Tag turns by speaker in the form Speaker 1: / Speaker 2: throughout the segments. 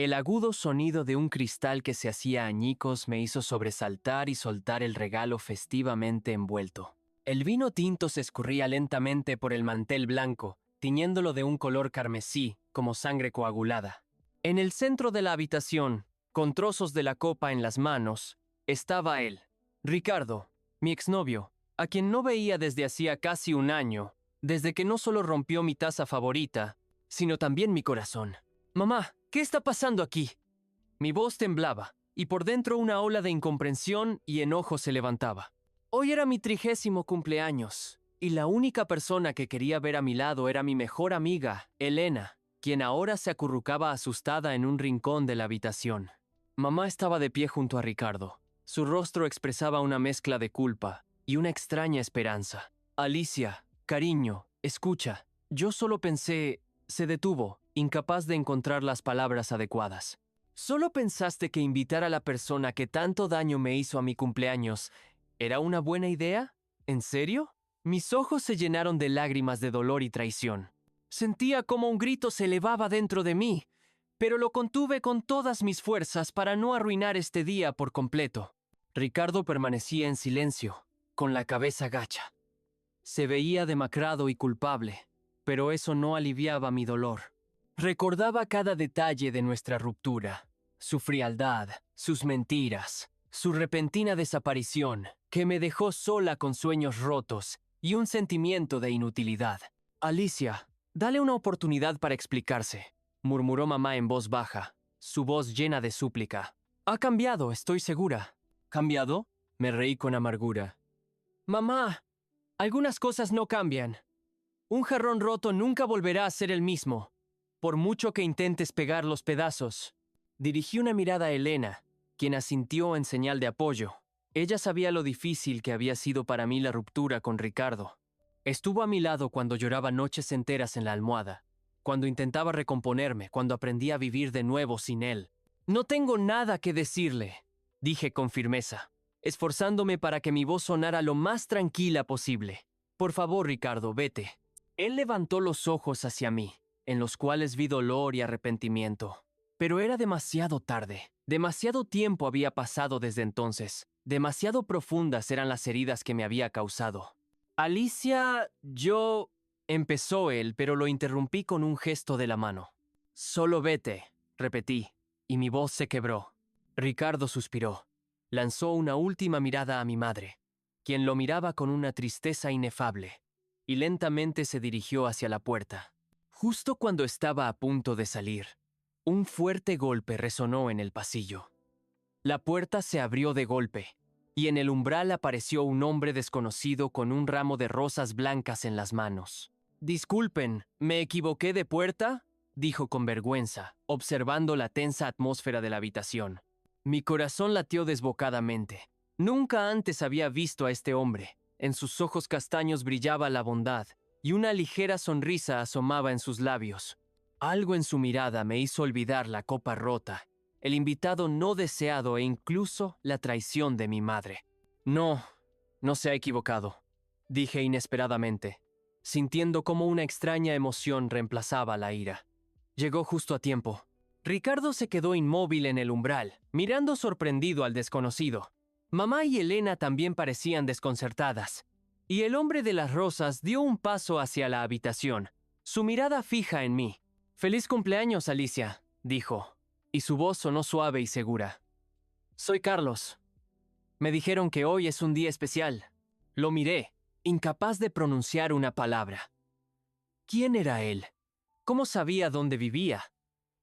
Speaker 1: El agudo sonido de un cristal que se hacía añicos me hizo sobresaltar y soltar el regalo festivamente envuelto. El vino tinto se escurría lentamente por el mantel blanco, tiñéndolo de un color carmesí, como sangre coagulada. En el centro de la habitación, con trozos de la copa en las manos, estaba él, Ricardo, mi exnovio, a quien no veía desde hacía casi un año, desde que no solo rompió mi taza favorita, sino también mi corazón. «Mamá, ¿qué está pasando aquí?» Mi voz temblaba, y por dentro una ola de incomprensión y enojo se levantaba. Hoy era mi 30º cumpleaños, y la única persona que quería ver a mi lado era mi mejor amiga, Elena, quien ahora se acurrucaba asustada en un rincón de la habitación. Mamá estaba de pie junto a Ricardo. Su rostro expresaba una mezcla de culpa y una extraña esperanza. «Alicia, cariño, escucha». Yo solo pensé... Se detuvo, incapaz de encontrar las palabras adecuadas. ¿Solo pensaste que invitar a la persona que tanto daño me hizo a mi cumpleaños era una buena idea? ¿En serio? Mis ojos se llenaron de lágrimas de dolor y traición. Sentía como un grito se elevaba dentro de mí, pero lo contuve con todas mis fuerzas para no arruinar este día por completo. Ricardo permanecía en silencio, con la cabeza gacha. Se veía demacrado y culpable, pero eso no aliviaba mi dolor. Recordaba cada detalle de nuestra ruptura, su frialdad, sus mentiras, su repentina desaparición, que me dejó sola con sueños rotos y un sentimiento de inutilidad. «Alicia, dale una oportunidad para explicarse», murmuró mamá en voz baja, su voz llena de súplica. «Ha cambiado, estoy segura». «¿Cambiado?», me reí con amargura. «Mamá, algunas cosas no cambian. Un jarrón roto nunca volverá a ser el mismo, por mucho que intentes pegar los pedazos». Dirigí una mirada a Elena, quien asintió en señal de apoyo. Ella sabía lo difícil que había sido para mí la ruptura con Ricardo. Estuvo a mi lado cuando lloraba noches enteras en la almohada, cuando intentaba recomponerme, cuando aprendí a vivir de nuevo sin él. «No tengo nada que decirle», dije con firmeza, esforzándome para que mi voz sonara lo más tranquila posible. «Por favor, Ricardo, vete». Él levantó los ojos hacia mí, en los cuales vi dolor y arrepentimiento. Pero era demasiado tarde. Demasiado tiempo había pasado desde entonces. Demasiado profundas eran las heridas que me había causado. «Alicia, yo...», empezó él, pero lo interrumpí con un gesto de la mano. «Solo vete», repetí, y mi voz se quebró. Ricardo suspiró. Lanzó una última mirada a mi madre, quien lo miraba con una tristeza inefable, y lentamente se dirigió hacia la puerta. Justo cuando estaba a punto de salir, un fuerte golpe resonó en el pasillo. La puerta se abrió de golpe, y en el umbral apareció un hombre desconocido con un ramo de rosas blancas en las manos. «Disculpen, ¿me equivoqué de puerta?», dijo con vergüenza, observando la tensa atmósfera de la habitación. Mi corazón latió desbocadamente. Nunca antes había visto a este hombre. En sus ojos castaños brillaba la bondad, y una ligera sonrisa asomaba en sus labios. Algo en su mirada me hizo olvidar la copa rota, el invitado no deseado e incluso la traición de mi madre. «No, no se ha equivocado», dije inesperadamente, sintiendo cómo una extraña emoción reemplazaba la ira. Llegó justo a tiempo. Ricardo se quedó inmóvil en el umbral, mirando sorprendido al desconocido. Mamá y Elena también parecían desconcertadas, y el hombre de las rosas dio un paso hacia la habitación, su mirada fija en mí. «Feliz cumpleaños, Alicia», dijo, y su voz sonó suave y segura. «Soy Carlos. Me dijeron que hoy es un día especial». Lo miré, incapaz de pronunciar una palabra. ¿Quién era él? ¿Cómo sabía dónde vivía?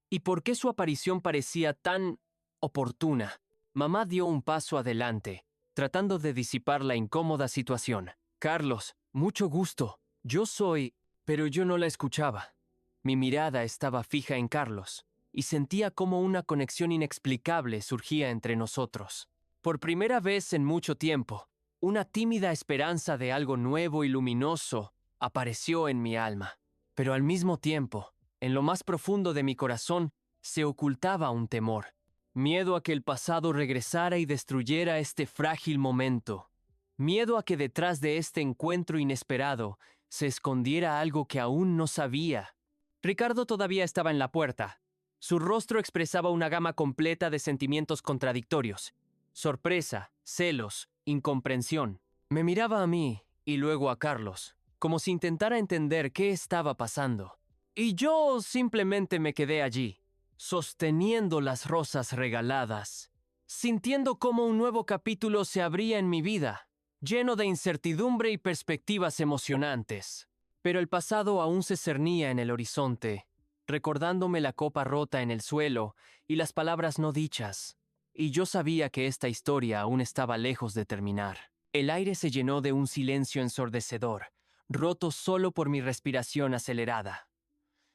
Speaker 1: ¿Y por qué su aparición parecía tan oportuna? Mamá dio un paso adelante, tratando de disipar la incómoda situación. «Carlos, mucho gusto. Yo soy...». Pero yo no la escuchaba. Mi mirada estaba fija en Carlos, y sentía como una conexión inexplicable surgía entre nosotros. Por primera vez en mucho tiempo, una tímida esperanza de algo nuevo y luminoso apareció en mi alma. Pero al mismo tiempo, en lo más profundo de mi corazón, se ocultaba un temor. Miedo a que el pasado regresara y destruyera este frágil momento. Miedo a que detrás de este encuentro inesperado se escondiera algo que aún no sabía. Ricardo todavía estaba en la puerta, Su rostro expresaba una gama completa de sentimientos contradictorios: sorpresa, celos, incomprensión. Me miraba a mí y luego a Carlos, como si intentara entender qué estaba pasando. Y yo simplemente me quedé allí, sosteniendo las rosas regaladas, sintiendo cómo un nuevo capítulo se abría en mi vida, lleno de incertidumbre y perspectivas emocionantes. Pero el pasado aún se cernía en el horizonte, recordándome la copa rota en el suelo y las palabras no dichas. Y yo sabía que esta historia aún estaba lejos de terminar. El aire se llenó de un silencio ensordecedor, roto solo por mi respiración acelerada.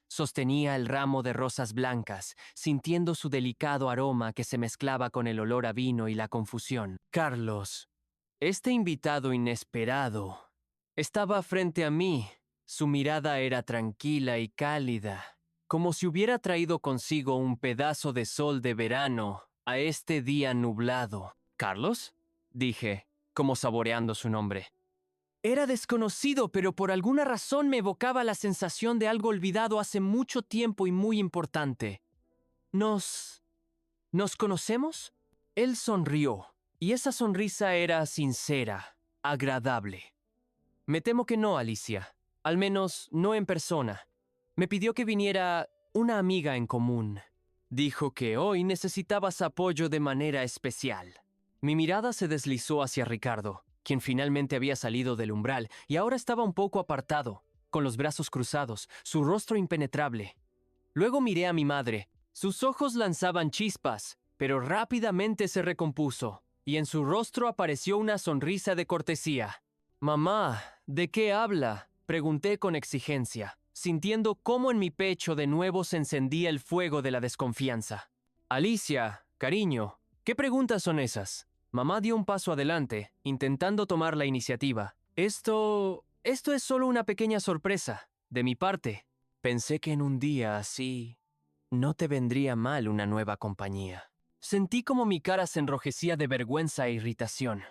Speaker 1: Sostenía el ramo de rosas blancas, sintiendo su delicado aroma que se mezclaba con el olor a vino y la confusión. Carlos, este invitado inesperado, estaba frente a mí. Su mirada era tranquila y cálida, como si hubiera traído consigo un pedazo de sol de verano a este día nublado. ¿Carlos?, dije, como saboreando su nombre. Era desconocido, pero por alguna razón me evocaba la sensación de algo olvidado hace mucho tiempo y muy importante. ¿Nos conocemos? Él sonrió, y esa sonrisa era sincera, agradable. Me temo que no, Alicia. Al menos no en persona. Me pidió que viniera una amiga en común. Dijo que hoy necesitabas apoyo de manera especial. Mi mirada se deslizó hacia Ricardo, quien finalmente había salido del umbral y ahora estaba un poco apartado, con los brazos cruzados, su rostro impenetrable. Luego miré a mi madre. Sus ojos lanzaban chispas, pero rápidamente se recompuso, y en su rostro apareció una sonrisa de cortesía. «Mamá, ¿de qué habla?», pregunté con exigencia, sintiendo cómo en mi pecho de nuevo se encendía el fuego de la desconfianza. «Alicia, cariño, ¿qué preguntas son esas?». Mamá dio un paso adelante, intentando tomar la iniciativa. Esto es solo una pequeña sorpresa, de mi parte. Pensé que en un día así no te vendría mal una nueva compañía. Sentí como mi cara se enrojecía de vergüenza e irritación.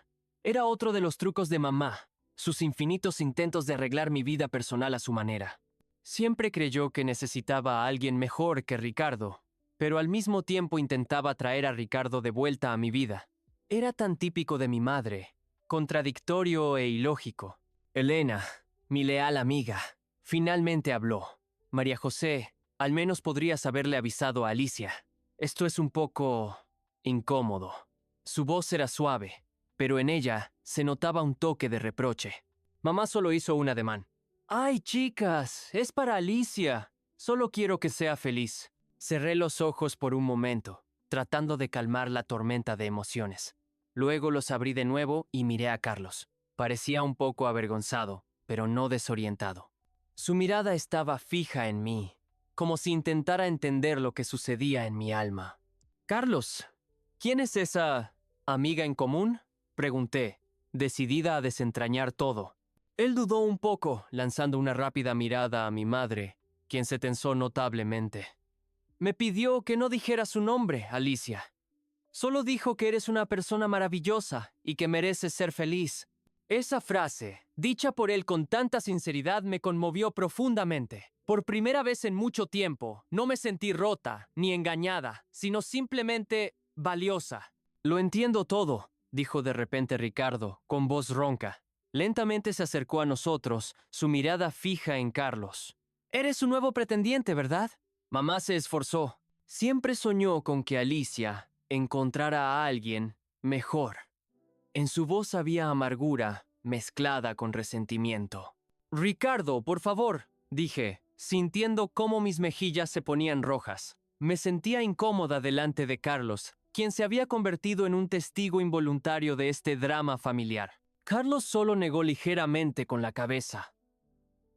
Speaker 1: Era otro de los trucos de mamá, sus infinitos intentos de arreglar mi vida personal a su manera. Siempre creyó que necesitaba a alguien mejor que Ricardo, pero al mismo tiempo intentaba traer a Ricardo de vuelta a mi vida. Era tan típico de mi madre, contradictorio e ilógico. Elena, mi leal amiga, finalmente habló. María José, al menos podrías haberle avisado a Alicia. Esto es un poco incómodo. Su voz era suave, pero en ella se notaba un toque de reproche. Mamá solo hizo un ademán. «Ay, chicas, es para Alicia. Solo quiero que sea feliz». Cerré los ojos por un momento, tratando de calmar la tormenta de emociones. Luego los abrí de nuevo y miré a Carlos. Parecía un poco avergonzado, pero no desorientado. Su mirada estaba fija en mí, como si intentara entender lo que sucedía en mi alma. «Carlos, ¿quién es esa amiga en común?», pregunté, decidida a desentrañar todo. Él dudó un poco, lanzando una rápida mirada a mi madre, quien se tensó notablemente. «Me pidió que no dijera su nombre, Alicia. Solo dijo que eres una persona maravillosa y que mereces ser feliz». Esa frase, dicha por él con tanta sinceridad, me conmovió profundamente. Por primera vez en mucho tiempo, no me sentí rota ni engañada, sino simplemente valiosa. «Lo entiendo todo», dijo de repente Ricardo, con voz ronca. Lentamente se acercó a nosotros, su mirada fija en Carlos. «Eres su nuevo pretendiente, ¿verdad?». Mamá se esforzó. Siempre soñó con que Alicia encontrara a alguien mejor. En su voz había amargura mezclada con resentimiento. «Ricardo, por favor», dije, sintiendo cómo mis mejillas se ponían rojas. Me sentía incómoda delante de Carlos, quien se había convertido en un testigo involuntario de este drama familiar. Carlos solo negó ligeramente con la cabeza.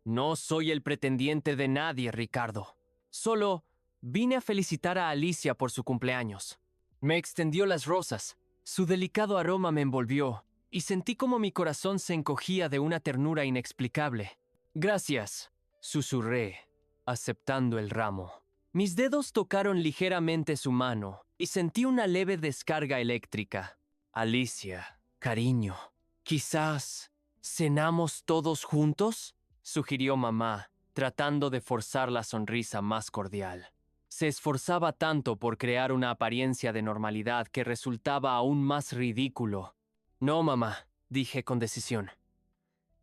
Speaker 1: «No soy el pretendiente de nadie, Ricardo. Solo vine a felicitar a Alicia por su cumpleaños». Me extendió las rosas. Su delicado aroma me envolvió, y sentí como mi corazón se encogía de una ternura inexplicable. «Gracias», susurré, aceptando el ramo. Mis dedos tocaron ligeramente su mano, y sentí una leve descarga eléctrica. «Alicia, cariño, quizás cenamos todos juntos», sugirió mamá, tratando de forzar la sonrisa más cordial. Se esforzaba tanto por crear una apariencia de normalidad que resultaba aún más ridículo. No, mamá, dije con decisión.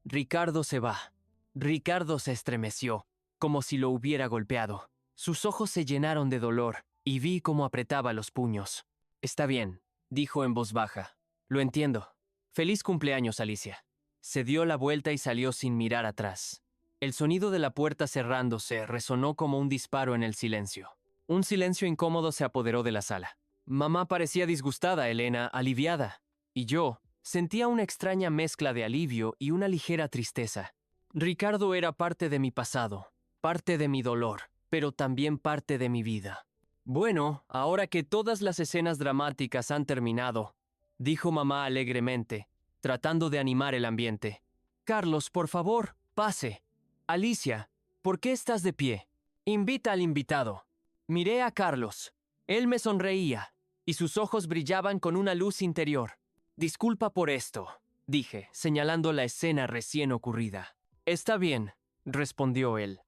Speaker 1: Ricardo se va. Ricardo se estremeció, como si lo hubiera golpeado. Sus ojos se llenaron de dolor, y vi cómo apretaba los puños. Está bien, dijo en voz baja. Lo entiendo. Feliz cumpleaños, Alicia. Se dio la vuelta y salió sin mirar atrás. El sonido de la puerta cerrándose resonó como un disparo en el silencio. Un silencio incómodo se apoderó de la sala. Mamá parecía disgustada, Elena, aliviada. Y yo sentía una extraña mezcla de alivio y una ligera tristeza. Ricardo era parte de mi pasado, parte de mi dolor, pero también parte de mi vida. Bueno, ahora que todas las escenas dramáticas han terminado, dijo mamá alegremente, tratando de animar el ambiente. Carlos, por favor, pase. Alicia, ¿por qué estás de pie? Invita al invitado. Miré a Carlos. Él me sonreía, y sus ojos brillaban con una luz interior. Disculpa por esto, dije, señalando la escena recién ocurrida. Está bien, respondió él.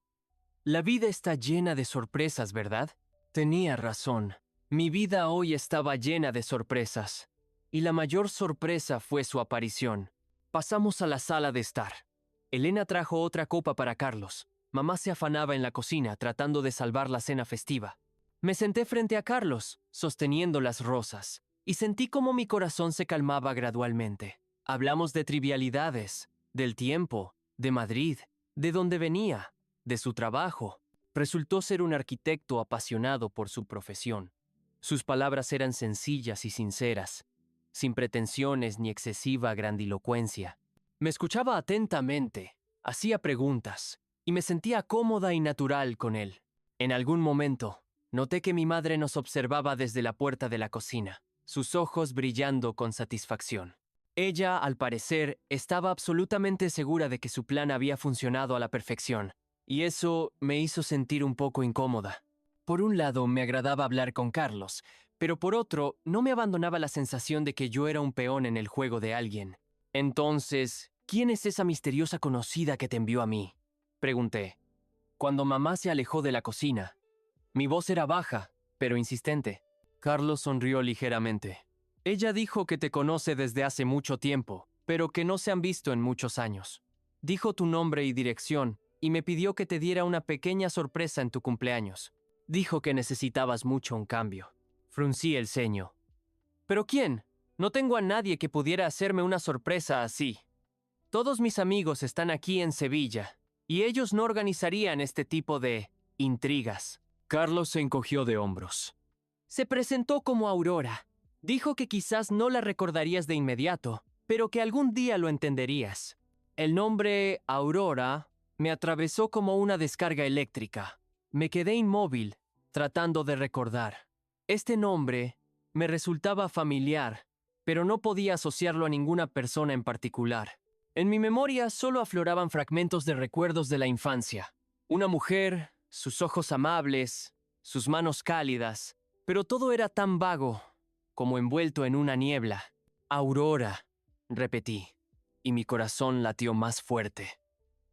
Speaker 1: La vida está llena de sorpresas, ¿verdad? Tenía razón. Mi vida hoy estaba llena de sorpresas. Y la mayor sorpresa fue su aparición. Pasamos a la sala de estar. Elena trajo otra copa para Carlos. Mamá se afanaba en la cocina tratando de salvar la cena festiva. Me senté frente a Carlos, sosteniendo las rosas, y sentí cómo mi corazón se calmaba gradualmente. Hablamos de trivialidades, del tiempo, de Madrid, de dónde venía, de su trabajo. Resultó ser un arquitecto apasionado por su profesión. Sus palabras eran sencillas y sinceras, sin pretensiones ni excesiva grandilocuencia. Me escuchaba atentamente, hacía preguntas, y me sentía cómoda y natural con él. En algún momento, noté que mi madre nos observaba desde la puerta de la cocina, sus ojos brillando con satisfacción. Ella, al parecer, estaba absolutamente segura de que su plan había funcionado a la perfección, y eso me hizo sentir un poco incómoda. Por un lado, me agradaba hablar con Carlos, pero por otro, no me abandonaba la sensación de que yo era un peón en el juego de alguien. Entonces, ¿quién es esa misteriosa conocida que te envió a mí?, pregunté. Cuando mamá se alejó de la cocina, mi voz era baja, pero insistente. Carlos sonrió ligeramente. Ella dijo que te conoce desde hace mucho tiempo, pero que no se han visto en muchos años. Dijo tu nombre y dirección, y me pidió que te diera una pequeña sorpresa en tu cumpleaños. Dijo que necesitabas mucho un cambio. Fruncí el ceño. ¿Pero quién? No tengo a nadie que pudiera hacerme una sorpresa así. Todos mis amigos están aquí en Sevilla, y ellos no organizarían este tipo de intrigas. Carlos se encogió de hombros. Se presentó como Aurora. Dijo que quizás no la recordarías de inmediato, pero que algún día lo entenderías. El nombre Aurora me atravesó como una descarga eléctrica. Me quedé inmóvil, tratando de recordar. Este nombre me resultaba familiar, pero no podía asociarlo a ninguna persona en particular. En mi memoria solo afloraban fragmentos de recuerdos de la infancia. Una mujer, sus ojos amables, sus manos cálidas, pero todo era tan vago, como envuelto en una niebla. Aurora, repetí, y mi corazón latió más fuerte.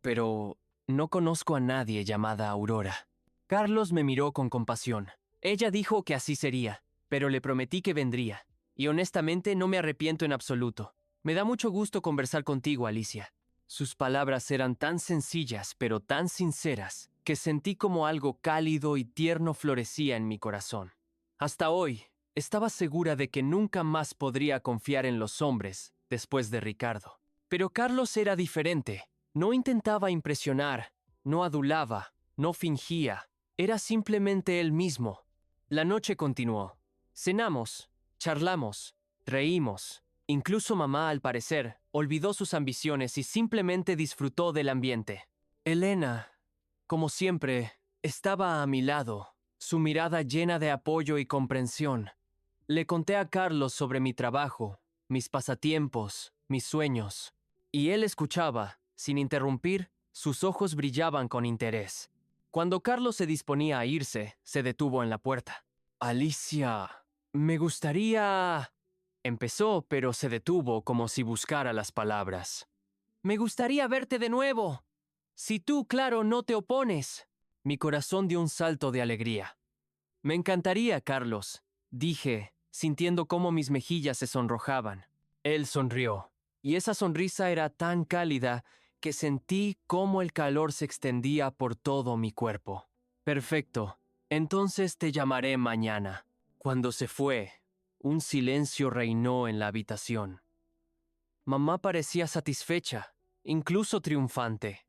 Speaker 1: Pero no conozco a nadie llamada Aurora. Carlos me miró con compasión. Ella dijo que así sería, pero le prometí que vendría, y honestamente no me arrepiento en absoluto. Me da mucho gusto conversar contigo, Alicia. Sus palabras eran tan sencillas, pero tan sinceras, que sentí como algo cálido y tierno florecía en mi corazón. Hasta hoy, estaba segura de que nunca más podría confiar en los hombres después de Ricardo. Pero Carlos era diferente. No intentaba impresionar, no adulaba, no fingía. Era simplemente él mismo. La noche continuó. Cenamos, charlamos, reímos. Incluso mamá, al parecer, olvidó sus ambiciones y simplemente disfrutó del ambiente. Elena, como siempre, estaba a mi lado, su mirada llena de apoyo y comprensión. Le conté a Carlos sobre mi trabajo, mis pasatiempos, mis sueños, y él escuchaba, sin interrumpir, sus ojos brillaban con interés. Cuando Carlos se disponía a irse, se detuvo en la puerta. Alicia, me gustaría... Empezó, pero se detuvo como si buscara las palabras. Me gustaría verte de nuevo. Si tú, claro, no te opones. Mi corazón dio un salto de alegría. Me encantaría, Carlos, dije, sintiendo cómo mis mejillas se sonrojaban. Él sonrió, y esa sonrisa era tan cálida que sentí cómo el calor se extendía por todo mi cuerpo. Perfecto, entonces te llamaré mañana. Cuando se fue, un silencio reinó en la habitación. Mamá parecía satisfecha, incluso triunfante.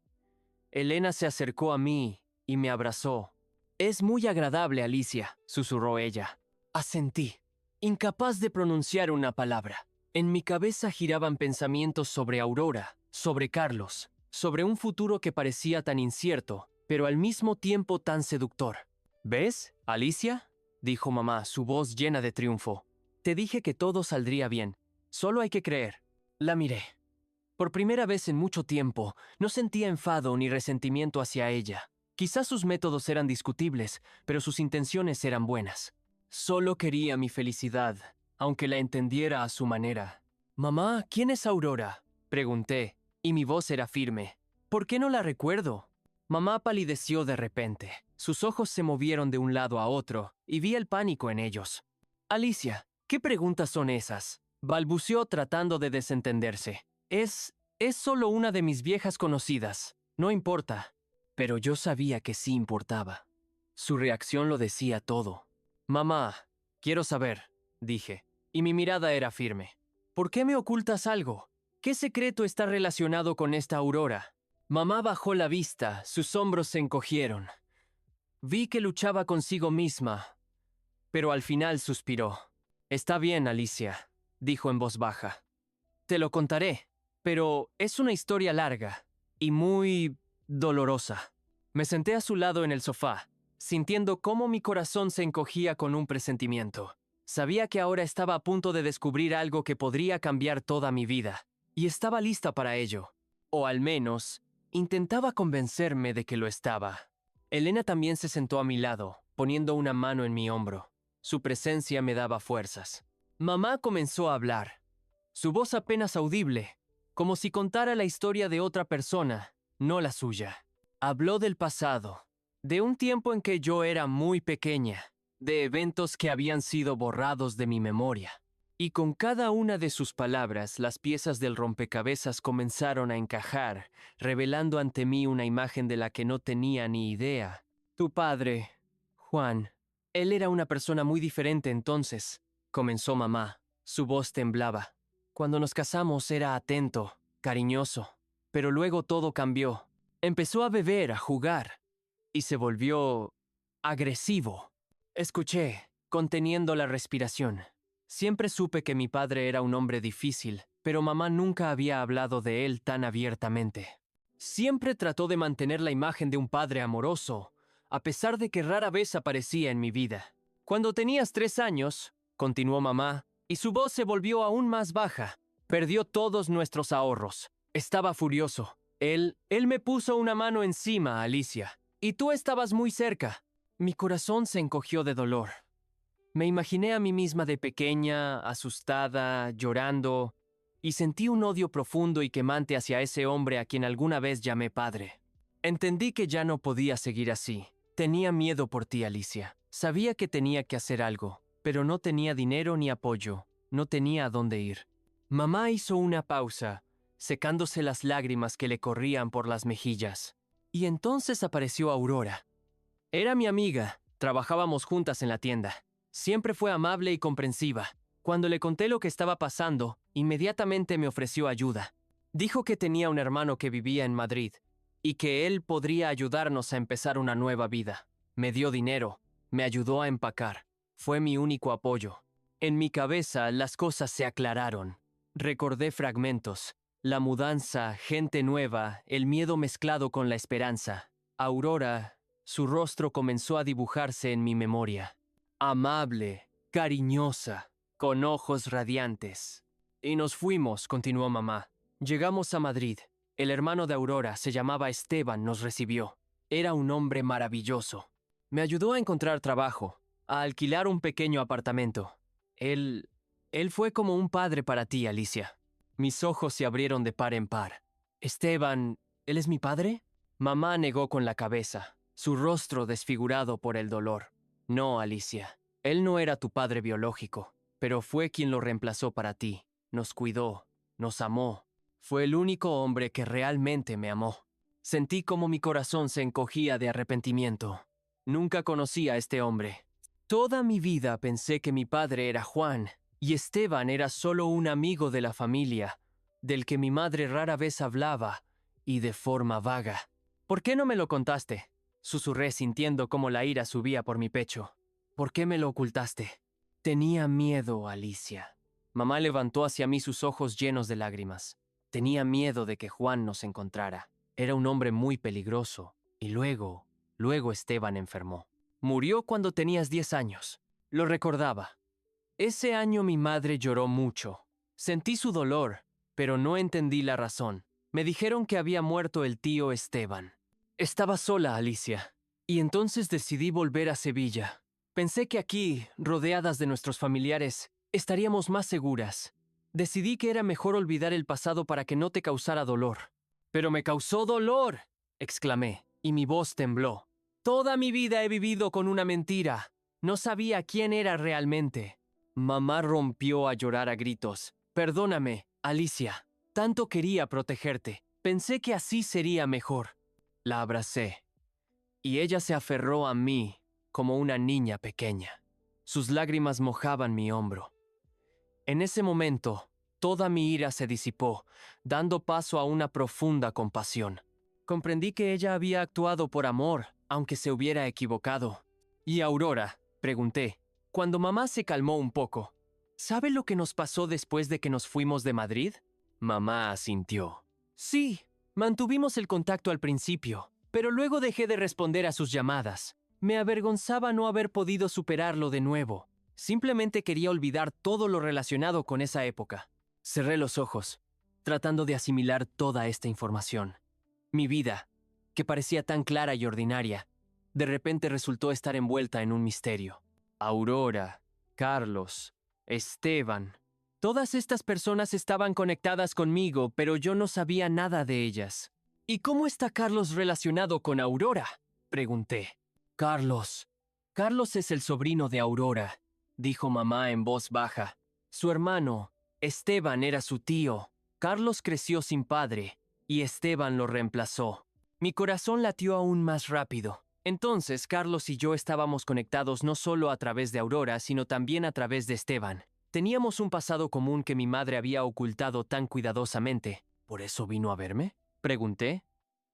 Speaker 1: Elena se acercó a mí y me abrazó. «Es muy agradable, Alicia», susurró ella. Asentí, incapaz de pronunciar una palabra. En mi cabeza giraban pensamientos sobre Aurora, sobre Carlos, sobre un futuro que parecía tan incierto, pero al mismo tiempo tan seductor. «¿Ves, Alicia?», dijo mamá, su voz llena de triunfo. «Te dije que todo saldría bien. Solo hay que creer». La miré. Por primera vez en mucho tiempo, no sentía enfado ni resentimiento hacia ella. Quizás sus métodos eran discutibles, pero sus intenciones eran buenas. Solo quería mi felicidad, aunque la entendiera a su manera. «Mamá, ¿quién es Aurora?», pregunté, y mi voz era firme. «¿Por qué no la recuerdo?». Mamá palideció de repente. Sus ojos se movieron de un lado a otro, y vi el pánico en ellos. «Alicia, ¿qué preguntas son esas?», balbuceó tratando de desentenderse. Es solo una de mis viejas conocidas. No importa». Pero yo sabía que sí importaba. Su reacción lo decía todo. «Mamá, quiero saber», dije, y mi mirada era firme. «¿Por qué me ocultas algo? ¿Qué secreto está relacionado con esta Aurora?». Mamá bajó la vista, sus hombros se encogieron. Vi que luchaba consigo misma, pero al final suspiró. «Está bien, Alicia», dijo en voz baja. «Te lo contaré, pero es una historia larga y muy dolorosa». Me senté a su lado en el sofá, sintiendo cómo mi corazón se encogía con un presentimiento. Sabía que ahora estaba a punto de descubrir algo que podría cambiar toda mi vida, y estaba lista para ello. O al menos, intentaba convencerme de que lo estaba. Elena también se sentó a mi lado, poniendo una mano en mi hombro. Su presencia me daba fuerzas. Mamá comenzó a hablar. Su voz apenas audible, como si contara la historia de otra persona, no la suya. Habló del pasado, de un tiempo en que yo era muy pequeña, de eventos que habían sido borrados de mi memoria. Y con cada una de sus palabras, las piezas del rompecabezas comenzaron a encajar, revelando ante mí una imagen de la que no tenía ni idea. «Tu padre, Juan, él era una persona muy diferente entonces», comenzó mamá. Su voz temblaba. «Cuando nos casamos era atento, cariñoso, pero luego todo cambió. Empezó a beber, a jugar, y se volvió agresivo». Escuché, conteniendo la respiración. Siempre supe que mi padre era un hombre difícil, pero mamá nunca había hablado de él tan abiertamente. Siempre trató de mantener la imagen de un padre amoroso, a pesar de que rara vez aparecía en mi vida. «Cuando tenías 3 años», continuó mamá, y su voz se volvió aún más baja, «perdió todos nuestros ahorros. Estaba furioso. Él me puso una mano encima, Alicia, y tú estabas muy cerca». Mi corazón se encogió de dolor. Me imaginé a mí misma de pequeña, asustada, llorando, y sentí un odio profundo y quemante hacia ese hombre a quien alguna vez llamé padre. Entendí que ya no podía seguir así. Tenía miedo por ti, Alicia. Sabía que tenía que hacer algo, pero no tenía dinero ni apoyo. No tenía a dónde ir. Mamá hizo una pausa, secándose las lágrimas que le corrían por las mejillas. Y entonces apareció Aurora. Era mi amiga, trabajábamos juntas en la tienda. Siempre fue amable y comprensiva. Cuando le conté lo que estaba pasando, inmediatamente me ofreció ayuda. Dijo que tenía un hermano que vivía en Madrid y que él podría ayudarnos a empezar una nueva vida. Me dio dinero, me ayudó a empacar. Fue mi único apoyo. En mi cabeza las cosas se aclararon. Recordé fragmentos. La mudanza, gente nueva, el miedo mezclado con la esperanza. Aurora, su rostro comenzó a dibujarse en mi memoria. Amable, cariñosa, con ojos radiantes. Y nos fuimos, continuó mamá. Llegamos a Madrid. El hermano de Aurora, se llamaba Esteban, nos recibió. Era un hombre maravilloso. Me ayudó a encontrar trabajo, a alquilar un pequeño apartamento. Él fue como un padre para ti, Alicia. Mis ojos se abrieron de par en par. «Esteban, ¿él es mi padre?». Mamá negó con la cabeza, su rostro desfigurado por el dolor. No, Alicia. Él no era tu padre biológico, pero fue quien lo reemplazó para ti. Nos cuidó, nos amó. Fue el único hombre que realmente me amó. Sentí como mi corazón se encogía de arrepentimiento. Nunca conocí a este hombre. Toda mi vida pensé que mi padre era Juan, y Esteban era solo un amigo de la familia, del que mi madre rara vez hablaba, y de forma vaga. ¿Por qué no me lo contaste? Susurré sintiendo cómo la ira subía por mi pecho. ¿Por qué me lo ocultaste? Tenía miedo, Alicia. Mamá levantó hacia mí sus ojos llenos de lágrimas. Tenía miedo de que Juan nos encontrara. Era un hombre muy peligroso. Y luego Esteban enfermó. Murió cuando tenías 10 años. Lo recordaba. Ese año mi madre lloró mucho. Sentí su dolor, pero no entendí la razón. Me dijeron que había muerto el tío Esteban. Estaba sola, Alicia, y entonces decidí volver a Sevilla. Pensé que aquí, rodeadas de nuestros familiares, estaríamos más seguras. Decidí que era mejor olvidar el pasado para que no te causara dolor. ¡Pero me causó dolor!, exclamé, y mi voz tembló. Toda mi vida he vivido con una mentira. No sabía quién era realmente. Mamá rompió a llorar a gritos. Perdóname, Alicia. Tanto quería protegerte. Pensé que así sería mejor. La abracé, y ella se aferró a mí como una niña pequeña. Sus lágrimas mojaban mi hombro. En ese momento, toda mi ira se disipó, dando paso a una profunda compasión. Comprendí que ella había actuado por amor, aunque se hubiera equivocado. ¿Y Aurora?, pregunté, cuando mamá se calmó un poco. ¿Sabe lo que nos pasó después de que nos fuimos de Madrid? Mamá asintió. Sí, mantuvimos el contacto al principio, pero luego dejé de responder a sus llamadas. Me avergonzaba no haber podido superarlo de nuevo. Simplemente quería olvidar todo lo relacionado con esa época. Cerré los ojos, tratando de asimilar toda esta información. Mi vida, que parecía tan clara y ordinaria, de repente resultó estar envuelta en un misterio. Aurora, Carlos, Esteban. Todas estas personas estaban conectadas conmigo, pero yo no sabía nada de ellas. ¿Y cómo está Carlos relacionado con Aurora?, pregunté. Carlos es el sobrino de Aurora, dijo mamá en voz baja. Su hermano, Esteban, era su tío. Carlos creció sin padre, y Esteban lo reemplazó. Mi corazón latió aún más rápido. Entonces, Carlos y yo estábamos conectados no solo a través de Aurora, sino también a través de Esteban. Teníamos un pasado común que mi madre había ocultado tan cuidadosamente. ¿Por eso vino a verme?, pregunté,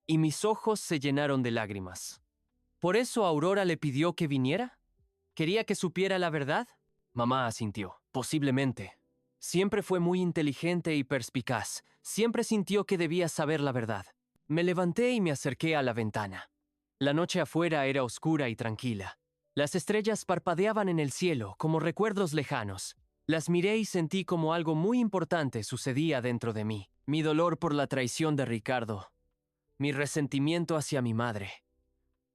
Speaker 1: y mis ojos se llenaron de lágrimas. ¿Por eso Aurora le pidió que viniera? ¿Quería que supiera la verdad? Mamá asintió. Posiblemente. Siempre fue muy inteligente y perspicaz. Siempre sintió que debía saber la verdad. Me levanté y me acerqué a la ventana. La noche afuera era oscura y tranquila. Las estrellas parpadeaban en el cielo como recuerdos lejanos. Las miré y sentí como algo muy importante sucedía dentro de mí. Mi dolor por la traición de Ricardo. Mi resentimiento hacia mi madre.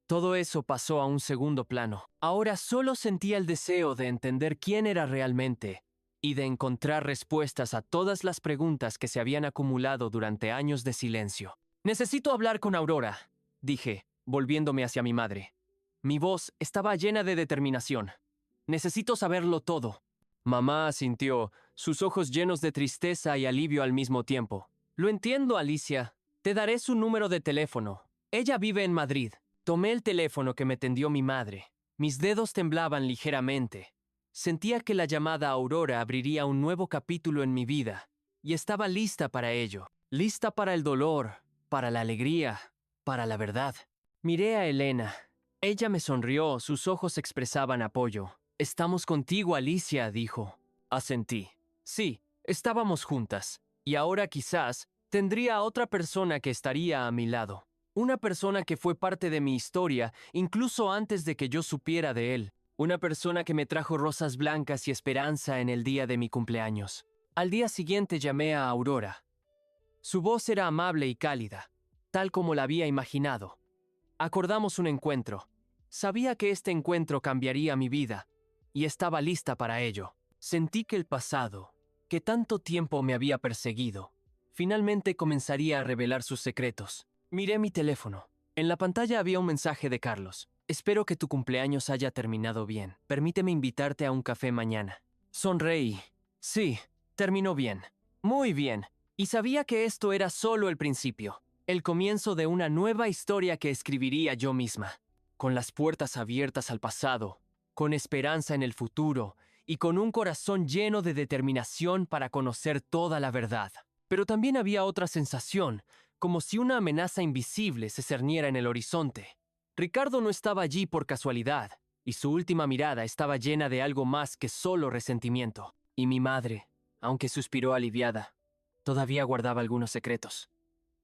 Speaker 1: Todo eso pasó a un segundo plano. Ahora solo sentía el deseo de entender quién era realmente y de encontrar respuestas a todas las preguntas que se habían acumulado durante años de silencio. Necesito hablar con Aurora, dije, volviéndome hacia mi madre. Mi voz estaba llena de determinación. Necesito saberlo todo. Mamá asintió, sus ojos llenos de tristeza y alivio al mismo tiempo. Lo entiendo, Alicia. Te daré su número de teléfono. Ella vive en Madrid. Tomé el teléfono que me tendió mi madre. Mis dedos temblaban ligeramente. Sentía que la llamada Aurora abriría un nuevo capítulo en mi vida, y estaba lista para ello. Lista para el dolor, para la alegría, para la verdad. Miré a Elena. Ella me sonrió, sus ojos expresaban apoyo. «Estamos contigo, Alicia», dijo. Asentí. Sí, estábamos juntas. Y ahora quizás tendría a otra persona que estaría a mi lado. Una persona que fue parte de mi historia, incluso antes de que yo supiera de él. Una persona que me trajo rosas blancas y esperanza en el día de mi cumpleaños. Al día siguiente llamé a Aurora. Su voz era amable y cálida, tal como la había imaginado. Acordamos un encuentro. Sabía que este encuentro cambiaría mi vida, y estaba lista para ello. Sentí que el pasado, que tanto tiempo me había perseguido, finalmente comenzaría a revelar sus secretos. Miré mi teléfono. En la pantalla había un mensaje de Carlos. Espero que tu cumpleaños haya terminado bien. Permíteme invitarte a un café mañana. Sonreí. Sí, terminó bien. Muy bien. Y sabía que esto era solo el principio, el comienzo de una nueva historia que escribiría yo misma, con las puertas abiertas al pasado, con esperanza en el futuro y con un corazón lleno de determinación para conocer toda la verdad. Pero también había otra sensación, como si una amenaza invisible se cerniera en el horizonte. Ricardo no estaba allí por casualidad, y su última mirada estaba llena de algo más que solo resentimiento. Y mi madre, aunque suspiró aliviada, todavía guardaba algunos secretos.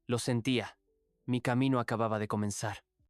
Speaker 1: Lo sentía. Mi camino acababa de comenzar.